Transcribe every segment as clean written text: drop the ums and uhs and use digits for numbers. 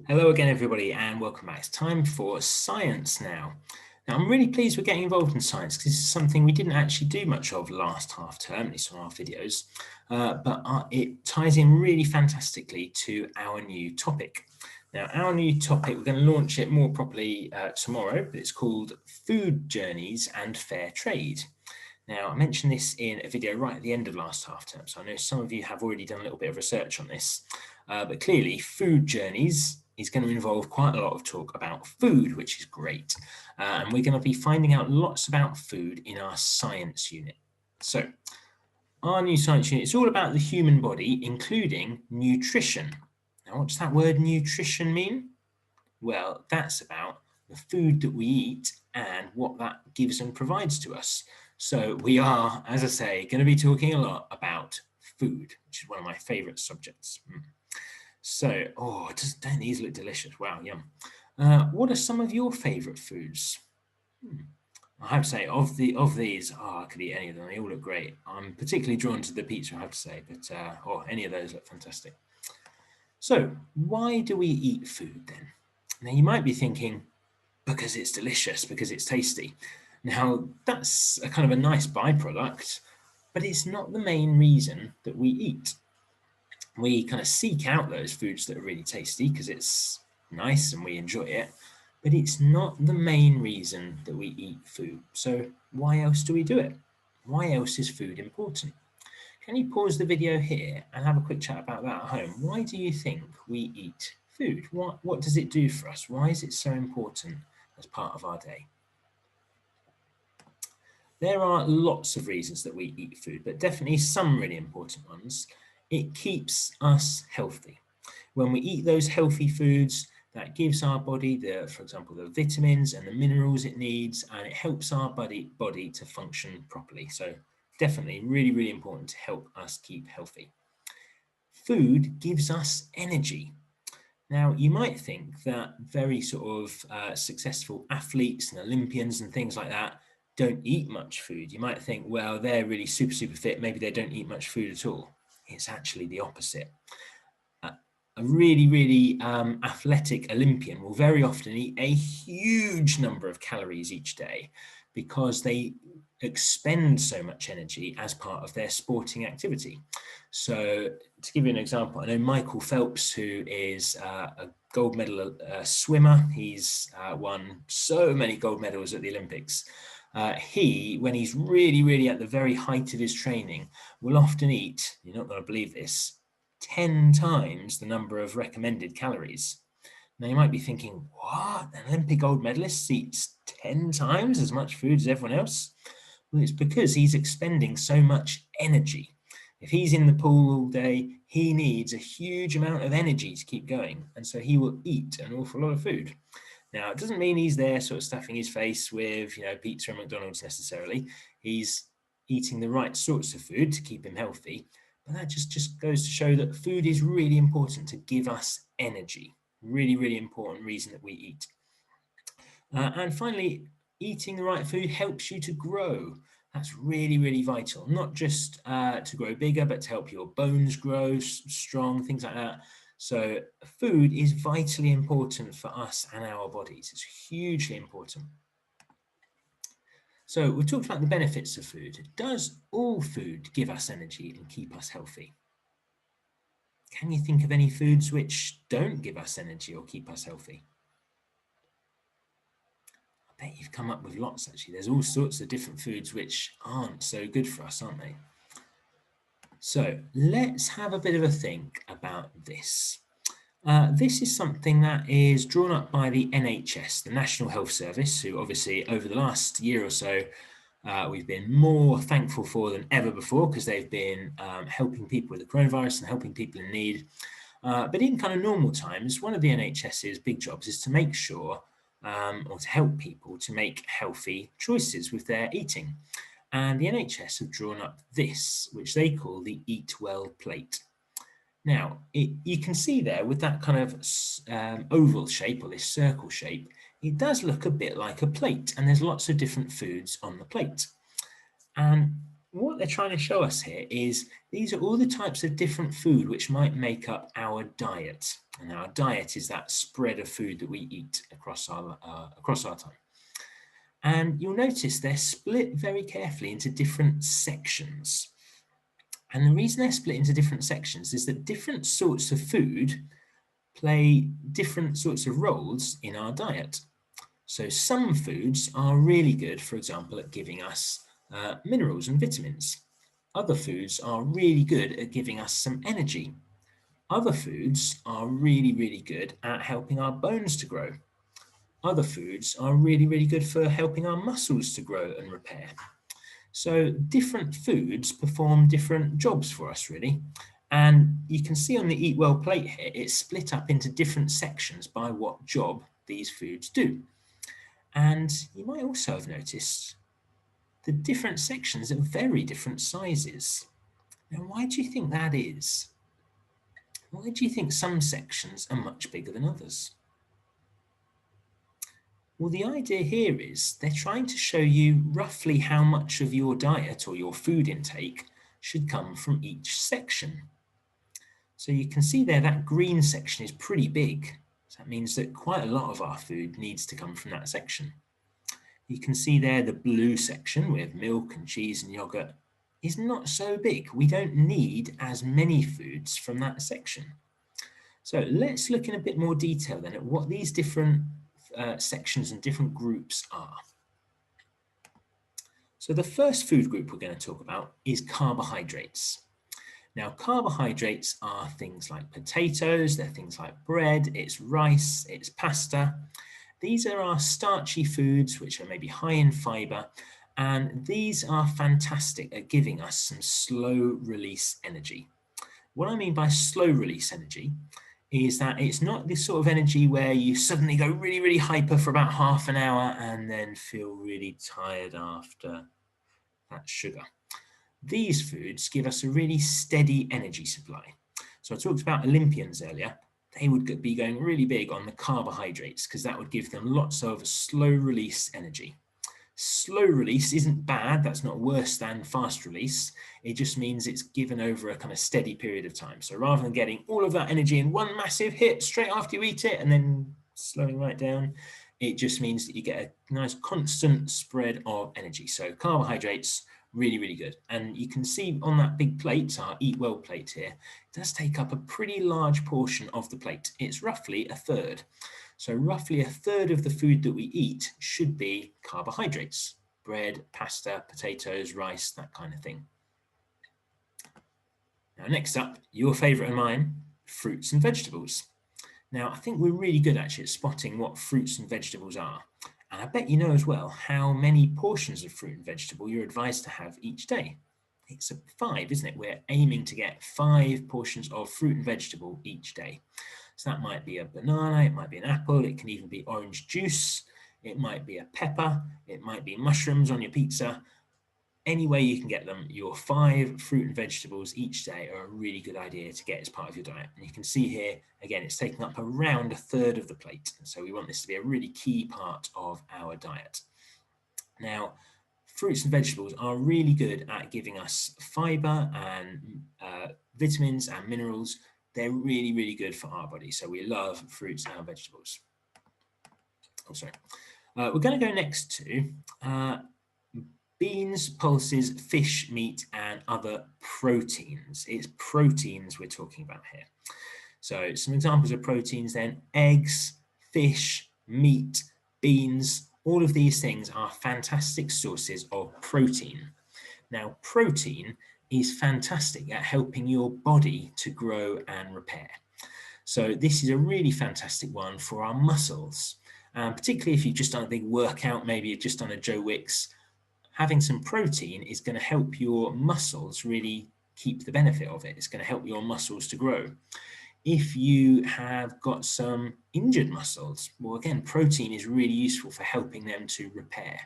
Hello again, everybody, and welcome back. It's time for science now. Now, I'm really pleased we're getting involved in science because this is something we didn't actually do much of last half term, at least on our videos, but it ties in really fantastically to our new topic. Now, our new topic, we're going to launch it more properly tomorrow, but it's called Food Journeys and Fair Trade. Now, I mentioned this in a video right at the end of last half term, so I know some of you have already done a little bit of research on this, but clearly food journeys is going to involve quite a lot of talk about food, which is great. And we're going to be finding out lots about food in our science unit. So our new science unit is all about the human body, including nutrition. Now, what does that word nutrition mean? Well, that's about the food that we eat and what that gives and provides to us. So we are, as I say, going to be talking a lot about food, which is one of my favorite subjects. So, don't these look delicious? Wow, yum. What are some of your favorite foods? I have to say, of these, I could eat any of them. They all look great. I'm particularly drawn to the pizza, I have to say, but any of those look fantastic. So, why do we eat food then? Now, you might be thinking, because it's delicious, because it's tasty. Now, that's a kind of a nice byproduct, but it's not the main reason that we eat. We kind of seek out those foods that are really tasty because it's nice and we enjoy it, but it's not the main reason that we eat food. So, why else do we do it? Why else is food important? Can you pause the video here and have a quick chat about that at home? Why do you think we eat food? What does it do for us? Why is it so important as part of our day? There are lots of reasons that we eat food, but definitely some really important ones. It keeps us healthy. When we eat those healthy foods, that gives our body for example, the vitamins and the minerals it needs, and it helps our body to function properly. So definitely really, really important to help us keep healthy. Food gives us energy. Now, you might think that very sort of successful athletes and Olympians and things like that don't eat much food. You might think, well, they're really super, super fit. Maybe they don't eat much food at all. It's actually the opposite. A really, really athletic Olympian will very often eat a huge number of calories each day because they expend so much energy as part of their sporting activity. So to give you an example, I know Michael Phelps, who is a gold medal swimmer. He's won so many gold medals at the Olympics. When he's really, really at the very height of his training, will often eat, you're not going to believe this, 10 times the number of recommended calories. Now you might be thinking, what? An Olympic gold medalist eats 10 times as much food as everyone else? Well, it's because he's expending so much energy. If he's in the pool all day, he needs a huge amount of energy to keep going. And so he will eat an awful lot of food. Now, it doesn't mean he's there sort of stuffing his face with, pizza and McDonald's necessarily. He's eating the right sorts of food to keep him healthy. But that just goes to show that food is really important to give us energy. Really, really important reason that we eat. And finally, eating the right food helps you to grow. That's really, really vital, not just to grow bigger, but to help your bones grow strong, things like that. So food is vitally important for us and our bodies. It's hugely important. So we've talked about the benefits of food. Does all food give us energy and keep us healthy? Can you think of any foods which don't give us energy or keep us healthy? I bet you've come up with lots actually. There's all sorts of different foods which aren't so good for us, aren't they? So let's have a bit of a think about this. This is something that is drawn up by the NHS, the National Health Service, who obviously over the last year or so we've been more thankful for than ever before because they've been helping people with the coronavirus and helping people in need. But in kind of normal times, one of the NHS's big jobs is to make sure or to help people to make healthy choices with their eating. And the NHS have drawn up this, which they call the Eat Well plate. Now, you can see there with that kind of oval shape or this circle shape, it does look a bit like a plate, and there's lots of different foods on the plate. And what they're trying to show us here is these are all the types of different food which might make up our diet. And our diet is that spread of food that we eat across our time. And you'll notice they're split very carefully into different sections. And the reason they're split into different sections is that different sorts of food play different sorts of roles in our diet. So some foods are really good, for example, at giving us minerals and vitamins. Other foods are really good at giving us some energy. Other foods are really, really good at helping our bones to grow. Other foods are really, really good for helping our muscles to grow and repair. So different foods perform different jobs for us, really. And you can see on the Eat Well plate here, it's split up into different sections by what job these foods do. And you might also have noticed the different sections are very different sizes. Now, why do you think that is? Why do you think some sections are much bigger than others? Well, the idea here is they're trying to show you roughly how much of your diet or your food intake should come from each section. So you can see there that green section is pretty big. So that means that quite a lot of our food needs to come from that section. You can see there the blue section with milk and cheese and yogurt is not so big. We don't need as many foods from that section. So let's look in a bit more detail then at what these different sections and different groups are. So the first food group we're going to talk about is carbohydrates. Now, carbohydrates are things like potatoes, they're things like bread, it's rice, it's pasta. These are our starchy foods, which are maybe high in fiber, and these are fantastic at giving us some slow release energy. What I mean by slow release energy is that it's not this sort of energy where you suddenly go really, really hyper for about half an hour and then feel really tired after that sugar. These foods give us a really steady energy supply. So I talked about Olympians earlier. They would be going really big on the carbohydrates because that would give them lots of slow release energy. Slow release isn't bad, that's not worse than fast release. It just means it's given over a kind of steady period of time. So rather than getting all of that energy in one massive hit straight after you eat it and then slowing right down, it just means that you get a nice constant spread of energy. So carbohydrates, really, really good. And you can see on that big plate, our Eat Well plate here, it does take up a pretty large portion of the plate. It's roughly a third. So roughly a third of the food that we eat should be carbohydrates, bread, pasta, potatoes, rice, that kind of thing. Now, next up, your favorite and mine, fruits and vegetables. Now, I think we're really good actually at spotting what fruits and vegetables are. And I bet you know as well how many portions of fruit and vegetable you're advised to have each day. It's 5, isn't it? We're aiming to get 5 portions of fruit and vegetable each day. So that might be a banana, it might be an apple, it can even be orange juice, it might be a pepper, it might be mushrooms on your pizza. Any way you can get them, your 5 fruit and vegetables each day are a really good idea to get as part of your diet. And you can see here, again, it's taking up around a third of the plate. So we want this to be a really key part of our diet. Now, fruits and vegetables are really good at giving us fiber and vitamins and minerals. They're really, really good for our body. So we love fruits and vegetables. Oh, sorry. We're going to go next to beans, pulses, fish, meat, and other proteins. It's proteins we're talking about here. So some examples of proteins then, eggs, fish, meat, beans, all of these things are fantastic sources of protein. Now, protein is fantastic at helping your body to grow and repair. So this is a really fantastic one for our muscles, particularly if you've just done a big workout, maybe you've just done a Joe Wicks. Having some protein is going to help your muscles really keep the benefit of it. It's going to help your muscles to grow. If you have got some injured muscles, well, again, protein is really useful for helping them to repair.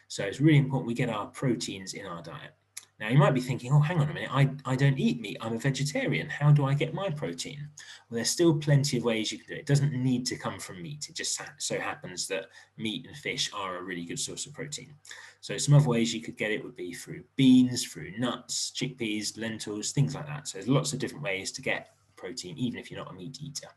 So it's really important we get our proteins in our diet. Now, you might be thinking, oh, hang on a minute, I don't eat meat, I'm a vegetarian. How do I get my protein? Well, there's still plenty of ways you can do it. It doesn't need to come from meat. It just so happens that meat and fish are a really good source of protein. So some other ways you could get it would be through beans, through nuts, chickpeas, lentils, things like that. So there's lots of different ways to get protein, even if you're not a meat eater.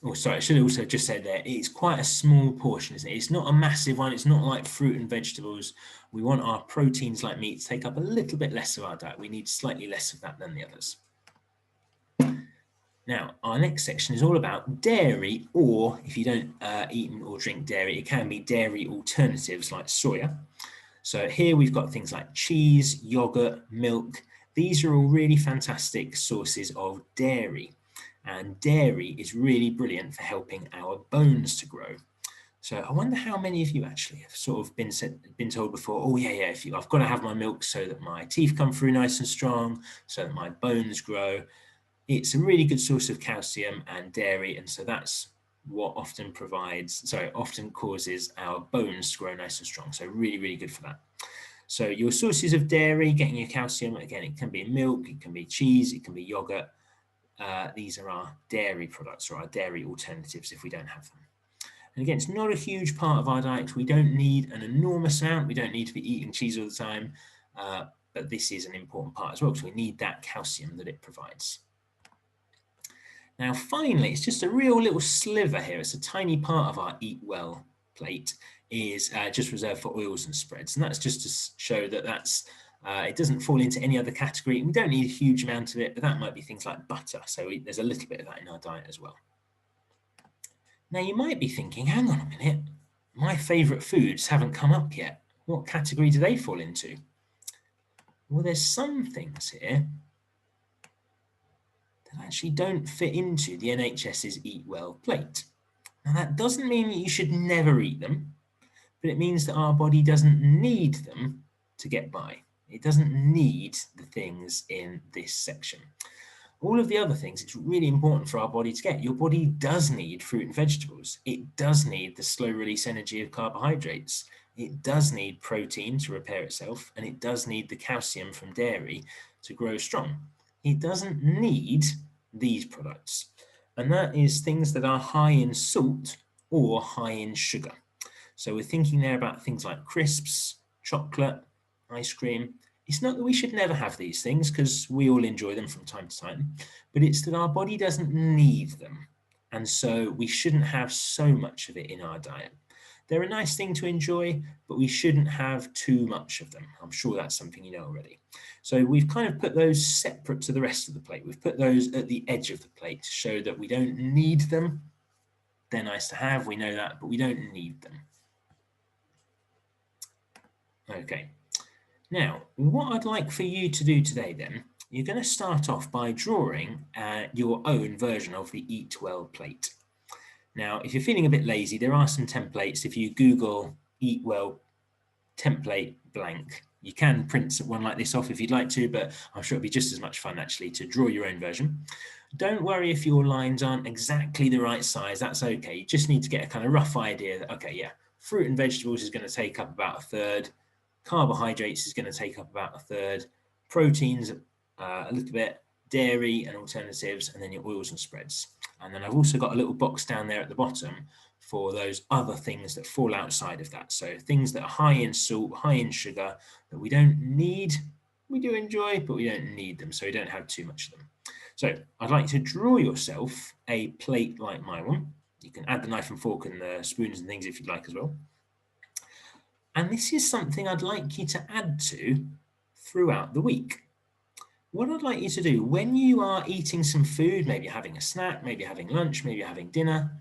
Oh, sorry, I should also just say there, it's quite a small portion, isn't it? It's not a massive one. It's not like fruit and vegetables. We want our proteins like meat to take up a little bit less of our diet. We need slightly less of that than the others. Now, our next section is all about dairy, or if you don't eat or drink dairy, it can be dairy alternatives like soya. So here we've got things like cheese, yogurt, milk. These are all really fantastic sources of dairy. And dairy is really brilliant for helping our bones to grow. So I wonder how many of you actually have sort of been told before, oh yeah, I've got to have my milk so that my teeth come through nice and strong, so that my bones grow. It's a really good source of calcium and dairy, and so that's what often causes our bones to grow nice and strong. So really, really good for that. So your sources of dairy, getting your calcium, again, it can be milk, it can be cheese, it can be yogurt. These are our dairy products or our dairy alternatives if we don't have them. And again, it's not a huge part of our diet. We don't need an enormous amount. We don't need to be eating cheese all the time. But this is an important part as well, because we need that calcium that it provides. Now, finally, it's just a real little sliver here. It's a tiny part of our Eat Well plate is just reserved for oils and spreads. And that's just to show that it doesn't fall into any other category. We don't need a huge amount of it, but that might be things like butter. So there's a little bit of that in our diet as well. Now, you might be thinking, hang on a minute, my favourite foods haven't come up yet. What category do they fall into? Well, there's some things here that actually don't fit into the NHS's Eat Well plate. Now, that doesn't mean that you should never eat them, but it means that our body doesn't need them to get by. It doesn't need the things in this section. All of the other things, it's really important for our body to get. Your body does need fruit and vegetables. It does need the slow release energy of carbohydrates. It does need protein to repair itself, and it does need the calcium from dairy to grow strong. It doesn't need these products. And that is things that are high in salt or high in sugar. So we're thinking there about things like crisps, chocolate, ice cream. It's not that we should never have these things, because we all enjoy them from time to time, but it's that our body doesn't need them. And so we shouldn't have so much of it in our diet. They're a nice thing to enjoy, but we shouldn't have too much of them. I'm sure that's something you know already. So we've kind of put those separate to the rest of the plate. We've put those at the edge of the plate to show that we don't need them. They're nice to have, we know that, but we don't need them. Okay. Now, what I'd like for you to do today then, you're going to start off by drawing your own version of the Eat Well plate. Now, if you're feeling a bit lazy, there are some templates. If you Google Eat Well template blank, you can print one like this off if you'd like to, but I'm sure it'll be just as much fun actually to draw your own version. Don't worry if your lines aren't exactly the right size, that's okay. You just need to get a kind of rough idea that, okay, yeah, fruit and vegetables is going to take up about a third, carbohydrates is going to take up about a third, proteins a little bit, dairy and alternatives, and then your oils and spreads. And then I've also got a little box down there at the bottom for those other things that fall outside of that. So things that are high in salt, high in sugar, that we don't need, we do enjoy, but we don't need them, so we don't have too much of them. So I'd like to draw yourself a plate like my one. You can add the knife and fork and the spoons and things if you'd like as well. And this is something I'd like you to add to throughout the week. What I'd like you to do when you are eating some food, maybe having a snack, maybe having lunch, maybe having dinner,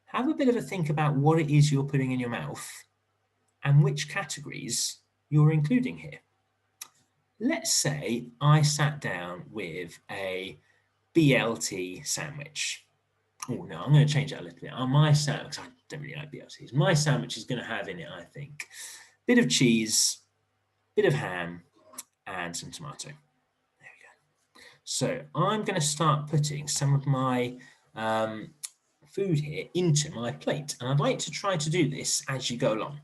have a bit of a think about what it is you're putting in your mouth and which categories you're including here. Let's say I sat down with a BLT sandwich. Oh no, I'm going to change that a little bit. My sandwich, I don't really like BLTs. My sandwich is going to have in it, I think, a bit of cheese, a bit of ham, and some tomato. There we go. So I'm going to start putting some of my food here into my plate. And I'd like to try to do this as you go along.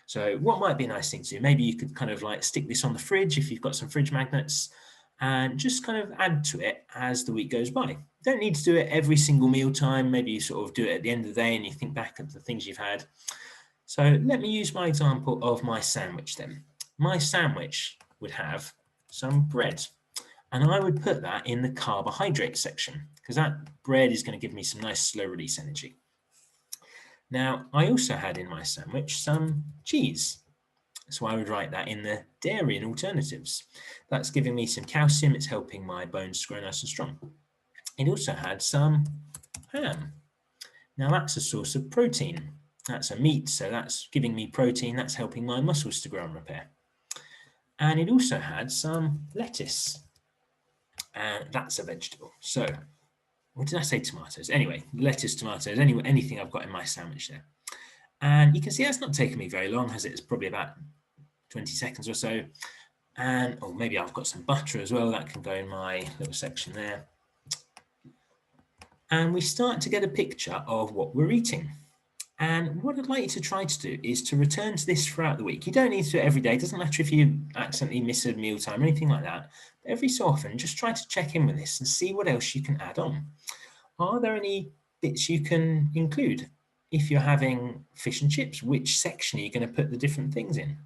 So what might be a nice thing to do? Maybe you could kind of like stick this on the fridge if you've got some fridge magnets, and just kind of add to it as the week goes by. You don't need to do it every single meal time. Maybe you sort of do it at the end of the day and you think back at the things you've had. So let me use my example of my sandwich then. My sandwich would have some bread, and I would put that in the carbohydrate section because that bread is going to give me some nice slow release energy. Now, I also had in my sandwich some cheese. So I would write that in the dairy and alternatives. That's giving me some calcium. It's helping my bones to grow nice and strong. It also had some ham. Now that's a source of protein. That's a meat, so that's giving me protein. That's helping my muscles to grow and repair. And it also had some lettuce. And that's a vegetable. So what did I say? Tomatoes. Anyway, lettuce, tomatoes, anything I've got in my sandwich there. And you can see that's not taken me very long, has it? It's probably about 20 seconds or so. And maybe I've got some butter as well. That can go in my little section there. And we start to get a picture of what we're eating. And what I'd like you to try to do is to return to this throughout the week. You don't need to do it every day. It doesn't matter if you accidentally miss a meal time or anything like that. But every so often, just try to check in with this and see what else you can add on. Are there any bits you can include? If you're having fish and chips, which section are you going to put the different things in?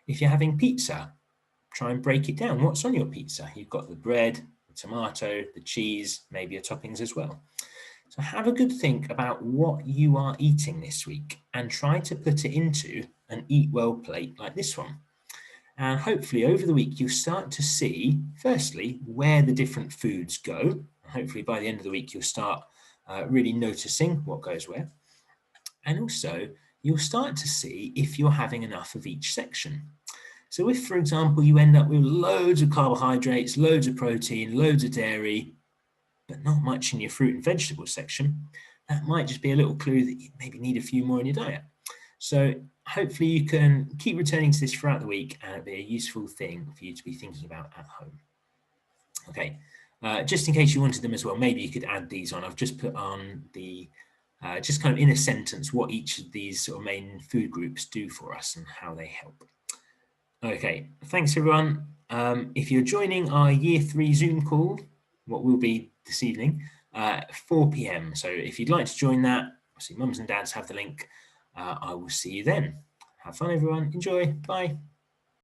If you're having pizza, try and break it down. What's on your pizza? You've got the bread, the tomato, the cheese, maybe your toppings as well. So have a good think about what you are eating this week and try to put it into an eat well plate like this one. And hopefully over the week, you'll start to see, firstly, where the different foods go. Hopefully by the end of the week, you'll start really noticing what goes where. And also, you'll start to see if you're having enough of each section. So if, for example, you end up with loads of carbohydrates, loads of protein, loads of dairy, but not much in your fruit and vegetable section, that might just be a little clue that you maybe need a few more in your diet. So hopefully you can keep returning to this throughout the week and it'll be a useful thing for you to be thinking about at home. Okay, just in case you wanted them as well, maybe you could add these on. I've just put on the, just kind of in a sentence, what each of these sort of main food groups do for us and how they help. Okay, thanks everyone. If you're joining our Year 3 Zoom call, what will be this evening, 4 p.m. So if you'd like to join that, obviously mums and dads have the link. I will see you then. Have fun everyone, enjoy, bye.